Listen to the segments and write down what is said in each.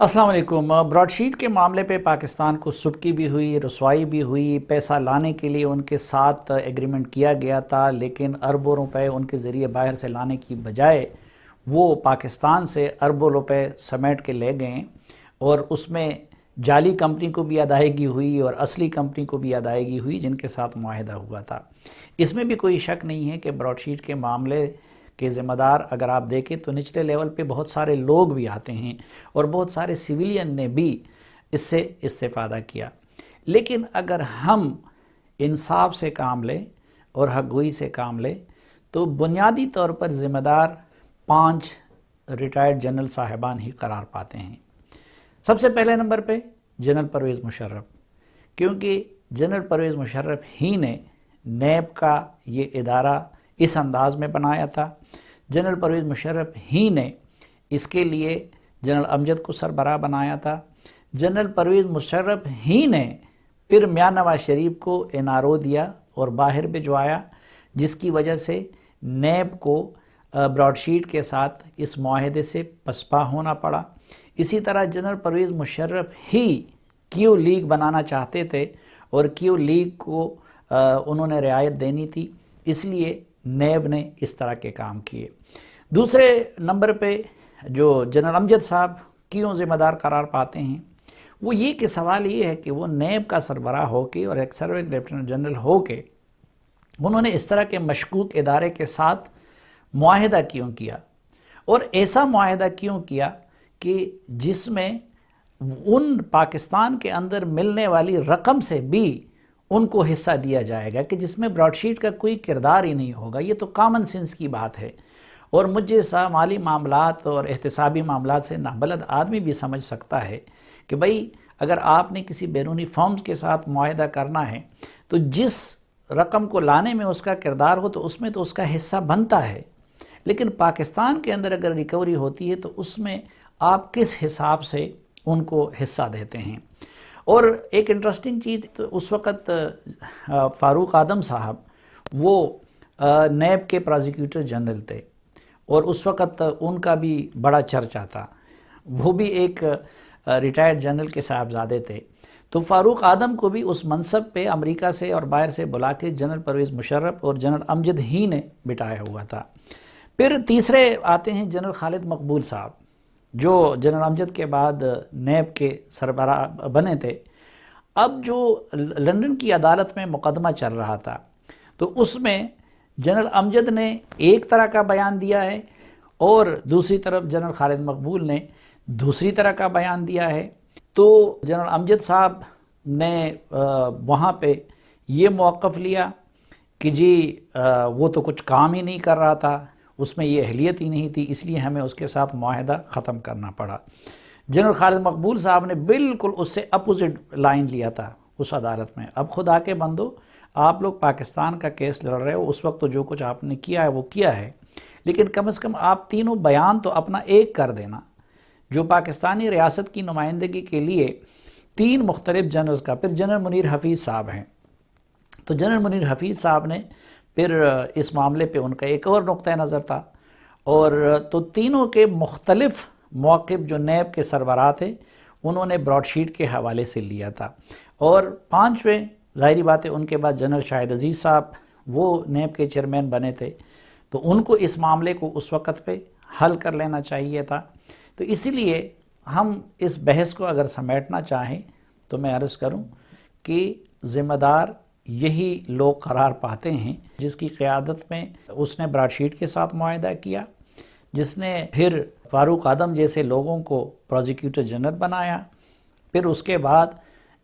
السلام علیکم۔ Broad sheet کے معاملے پہ پاکستان کو سبکی بھی ہوئی، رسوائی بھی ہوئی، پیسہ لانے کے لیے ان کے ساتھ ایگریمنٹ کیا گیا تھا، لیکن اربوں روپے ان کے ذریعے باہر سے لانے کی بجائے وہ پاکستان سے اربوں روپے سمیٹ کے لے گئے، اور اس میں جعلی کمپنی کو بھی ادائیگی ہوئی اور اصلی کمپنی کو بھی ادائیگی ہوئی جن کے ساتھ معاہدہ ہوا تھا۔ اس میں بھی کوئی شک نہیں ہے کہ براڈ شیٹ کے معاملے کے ذمہ دار اگر آپ دیکھیں تو نچلے لیول پہ بہت سارے لوگ بھی آتے ہیں اور بہت سارے سویلین نے بھی اس سے استفادہ کیا، لیکن اگر ہم انصاف سے کام لیں اور حق گوئی سے کام لیں تو بنیادی طور پر ذمہ دار 5 ریٹائرڈ جنرل صاحبان ہی قرار پاتے ہیں۔ سب سے پہلے نمبر پہ جنرل پرویز مشرف، کیونکہ جنرل پرویز مشرف ہی نے نیب کا یہ ادارہ اس انداز میں بنایا تھا۔ جنرل پرویز مشرف ہی نے اس کے لیے جنرل امجد کو سربراہ بنایا تھا۔ جنرل پرویز مشرف ہی نے پھر میاں نواز شریف کو NRO دیا اور باہر بھجوایا، جس کی وجہ سے نیب کو براڈ شیٹ کے ساتھ اس معاہدے سے پسپا ہونا پڑا۔ اسی طرح جنرل پرویز مشرف ہی کیو لیگ بنانا چاہتے تھے اور کیو لیگ کو انہوں نے رعایت دینی تھی، اس لیے نیب نے اس طرح کے کام کیے۔ دوسرے نمبر پہ جو جنرل امجد صاحب کیوں ذمہ دار قرار پاتے ہیں، وہ یہ کہ سوال یہ ہے کہ وہ نیب کا سربراہ ہو کے اور ایک سروے لیفٹیننٹ جنرل ہو کے انہوں نے اس طرح کے مشکوک ادارے کے ساتھ معاہدہ کیوں کیا، اور ایسا معاہدہ کیوں کیا کہ جس میں ان پاکستان کے اندر ملنے والی رقم سے بھی ان کو حصہ دیا جائے گا، کہ جس میں براڈ شیٹ کا کوئی کردار ہی نہیں ہوگا۔ یہ تو کامن سینس کی بات ہے، اور مجھ جیسا مالی معاملات اور احتسابی معاملات سے نابلد آدمی بھی سمجھ سکتا ہے کہ بھئی اگر آپ نے کسی بیرونی فرمز کے ساتھ معاہدہ کرنا ہے تو جس رقم کو لانے میں اس کا کردار ہو تو اس میں تو اس کا حصہ بنتا ہے، لیکن پاکستان کے اندر اگر ریکوری ہوتی ہے تو اس میں آپ کس حساب سے ان کو حصہ دیتے ہیں۔ اور ایک انٹرسٹنگ چیز، اس وقت فاروق آدم صاحب وہ نیب کے پروزیکیوٹر جنرل تھے، اور اس وقت ان کا بھی بڑا چرچا تھا، وہ بھی ایک ریٹائرڈ جنرل کے صاحبزادے تھے، تو فاروق آدم کو بھی اس منصب پہ امریکہ سے اور باہر سے بلا کے جنرل پرویز مشرف اور جنرل امجد ہی نے بٹھایا ہوا تھا۔ پھر تیسرے آتے ہیں جنرل خالد مقبول صاحب، جو جنرل امجد کے بعد نیب کے سربراہ بنے تھے۔ اب جو لندن کی عدالت میں مقدمہ چل رہا تھا تو اس میں جنرل امجد نے ایک طرح کا بیان دیا ہے اور دوسری طرف جنرل خالد مقبول نے دوسری طرح کا بیان دیا ہے، تو جنرل امجد صاحب نے وہاں پہ یہ موقف لیا کہ جی وہ تو کچھ کام ہی نہیں کر رہا تھا، اس میں یہ اہلیت ہی نہیں تھی، اس لیے ہمیں اس کے ساتھ معاہدہ ختم کرنا پڑا۔ جنرل خالد مقبول صاحب نے بالکل اس سے اپوزٹ لائن لیا تھا اس عدالت میں۔ اب خدا کے بندو، آپ لوگ پاکستان کا کیس لڑ رہے ہو، اس وقت تو جو کچھ آپ نے کیا ہے وہ کیا ہے، لیکن کم از کم آپ تینوں بیان تو اپنا ایک کر دینا۔ جو پاکستانی ریاست کی نمائندگی کے لیے 3 مختلف جنرلز کا، پھر جنرل منیر حفیظ صاحب ہیں، تو جنرل منیر حفیظ صاحب نے پھر اس معاملے پہ ان کا ایک اور نقطہ نظر تھا، اور تو تینوں کے مختلف موقف جو نیب کے سربراہ تھے انہوں نے براڈ شیٹ کے حوالے سے لیا تھا۔ اور 5ویں ظاہری بات ہے ان کے بعد جنرل شاہد عزیز صاحب، وہ نیب کے چیئرمین بنے تھے، تو ان کو اس معاملے کو اس وقت پہ حل کر لینا چاہیے تھا۔ تو اسی لیے ہم اس بحث کو اگر سمیٹنا چاہیں تو میں عرض کروں کہ ذمہ دار یہی لوگ قرار پاتے ہیں جس کی قیادت میں اس نے براڈ شیٹ کے ساتھ معاہدہ کیا، جس نے پھر فاروق آدم جیسے لوگوں کو پروزیکیوٹر جنرل بنایا، پھر اس کے بعد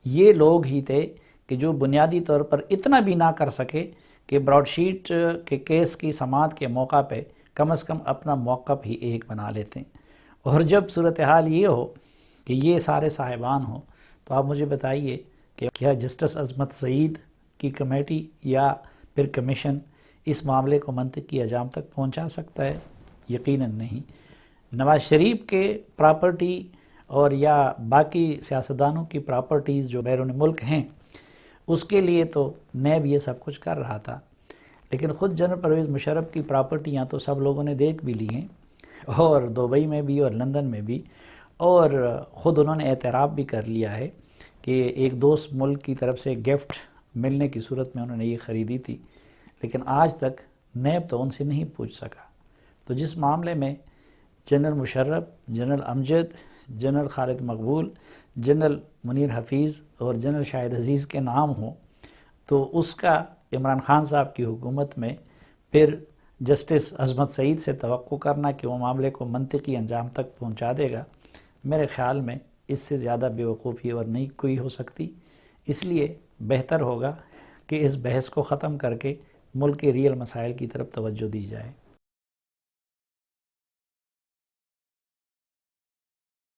یہ لوگ ہی تھے کہ جو بنیادی طور پر اتنا بھی نہ کر سکے کہ براڈ شیٹ کے کیس کی سماعت کے موقع پہ کم از کم اپنا موقف ہی ایک بنا لیتے ہیں۔ اور جب صورتحال یہ ہو کہ یہ سارے صاحبان ہوں تو آپ مجھے بتائیے کہ کیا جسٹس عظمت سعید کی کمیٹی یا پھر کمیشن اس معاملے کو منطقی انجام تک پہنچا سکتا ہے؟ یقیناً نہیں۔ نواز شریف کے پراپرٹی اور یا باقی سیاستدانوں کی پراپرٹیز جو بیرون ملک ہیں اس کے لیے تو نیب یہ سب کچھ کر رہا تھا، لیکن خود جنرل پرویز مشرف کی پراپرٹیاں تو سب لوگوں نے دیکھ بھی لی ہیں، اور دبئی میں بھی اور لندن میں بھی، اور خود انہوں نے اعتراف بھی کر لیا ہے کہ ایک دوست ملک کی طرف سے گفٹ ملنے کی صورت میں انہوں نے یہ خریدی تھی، لیکن آج تک نیب تو ان سے نہیں پوچھ سکا۔ تو جس معاملے میں جنرل مشرف، جنرل امجد، جنرل خالد مقبول، جنرل منیر حفیظ اور جنرل شاہد عزیز کے نام ہوں، تو اس کا عمران خان صاحب کی حکومت میں پھر جسٹس عصمت سعید سے توقع کرنا کہ وہ معاملے کو منطقی انجام تک پہنچا دے گا، میرے خیال میں اس سے زیادہ بے وقوفی اور نہیں کوئی ہو سکتی۔ اس لیے بہتر ہوگا کہ اس بحث کو ختم کر کے ملک کے ریئل مسائل کی طرف توجہ دی جائے۔